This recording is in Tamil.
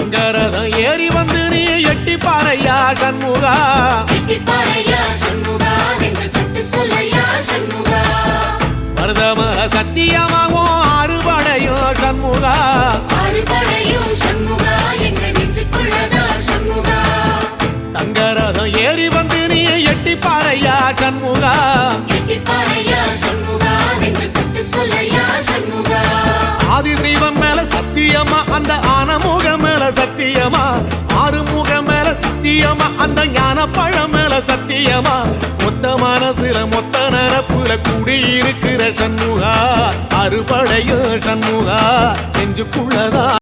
தங்கரதம் ஏறி வந்து நீ எட்டி பாறையா சண்முகா மருதமர சத்தியமாகும் அறுபடையும் சண்முகா தங்கரதம் ஏறி வந்து நீ எட்டி பாறையா சண்முகா ஆதிசைவம் மேல சத்தியமா அந்த ஆனமுகம் மேல சத்தியமா ஆறுமுகம் மேல சத்தியமா அந்த ஞான பழம் மேல சத்தியமா மொத்த மனசுல மொத்த நரப்புல கூடியிருக்கிற சண்முகா அறுபடையும் சண்முகா நெஞ்சுக்குள்ளதா